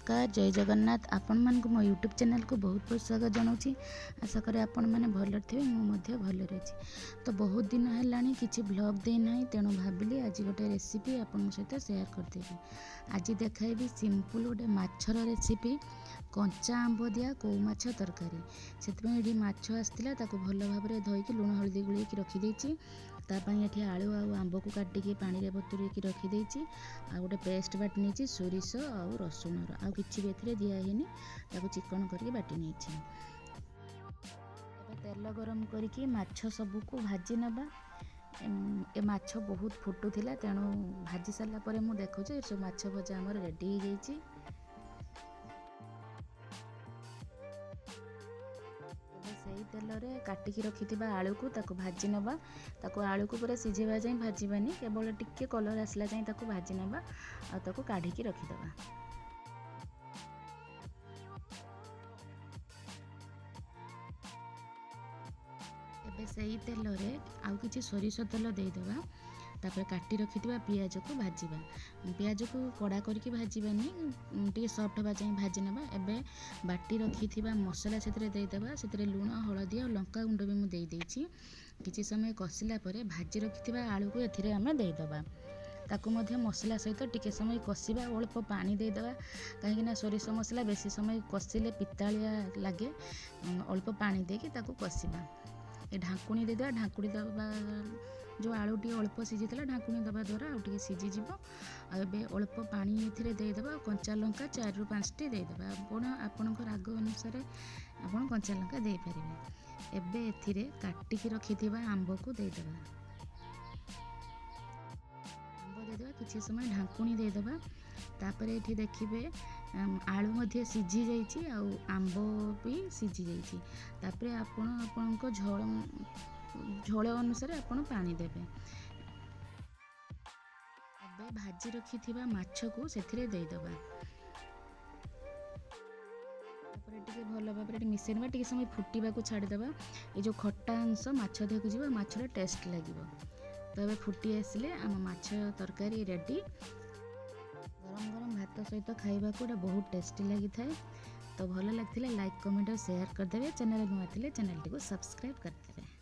नमस्कार जय जगन्नाथ आपण मान को मो यूट्यूब चैनल को बहुत बहुत स्वागत जनाऊँगी। आशा करें आपण मैंने भल थे मुझे भल रही। तो बहुत दिन है किसी ब्लॉग देना तेणु भाविली आज गोटे रेसिपी आपण सहित शेयर करदेवी। आज देखाइबी सिंपल गोटे माछर रेसिपी कंचा आंब दिया कौ माछ तरकारी। से माछ आसला भल भाव में धोईकी लुण हलदी गुलैकी रखीदे तापाई आलू आंब को काटिकी पानी में बतुरेकी रखीदे आ गोटे पेस्ट बाटी नहीं सोरिष आउ रसुण आ कि भी दिहनी चिकन करके बाटी नहीं। तेल गरम करके माछ सबको भाजी नवा। ए माछ बहुत फुटुला तेणु भाजी सारापर मुझे देखुचे सब माछ भजा आमर रेडी हो जाइए। से तेल रे काटिकी रखि आलू को भाजी नवा। आलू को पूरा सिझेवा जाए भाजबानी केवल टिके कलर आसला जाए भाजी नवा आ काढ़ी रखिदवा। एबे सही तेल रे आउ किछि सोरिष तेल देदेवा। तापर काटी रखिथिबा पियाज को भाजीबा। पियाज को कड़ा करके भाजबानी टे सॉफ्ट होगा चाहिए भाजी नवा। एबे बाटी रखिथिबा मसला से देदेवा। से लुण हलदी और लंका गुंड भी मुझे देदेछि। किछि समय कसिला परे भाजी रखिथिबा आलू को एथिरे आमे देदेबा। ताकू मध्य मसला सहित टिके समय कषिबा अल्प पानी देदेबा कहीं सोरिष मसला बेसी समय कषिले पितालिया लगे। अल्प पानी देके ताकू कषिबा। ए ढाकुणी देदेबा। ढाकुणी दबा जो आलू टी अल्प सिझीला ढाकुणी दबा द्वारा आउ सिझीज। आबे अल्प पानी एथिरे देदेबा। कंचा लंका 4 ରୁ 5 टी देदेबा। आपण राग अनुसार आपण कंचा लंका दे पारिबे। एबे एथिरे काटिकी रखिथिबा आंब को देदेबा। आंब देदेबा किछि समय ढाकुणी देदेबा। तापर एठी देखिबे आलू मध्य सिझी जाइछि आ आंब भी सिझी जाइछि। तापर आपणको झोल अनुसार आपण पानी देबे। एबे भाजी रखिथिबा माछ को सेथिरे देदेबा। तापर टिके भल भाव में मिसेनबा। टिके समय फुटिबा को छाड़देबा। ये जो खट्टा अंश माछ देहक जीव माछर टेस्ट लगिबो। तो एबे फुटी आसिले आम माछ तरकारी रेडी। गरम गरम भात सहित खाइबा को बहुत टेस्टी लगी थाए। तो भल लगे लाइक कमेंट और शेयर करदे। चैनल नुआ थे चैनल टी को सब्सक्राइब करदे।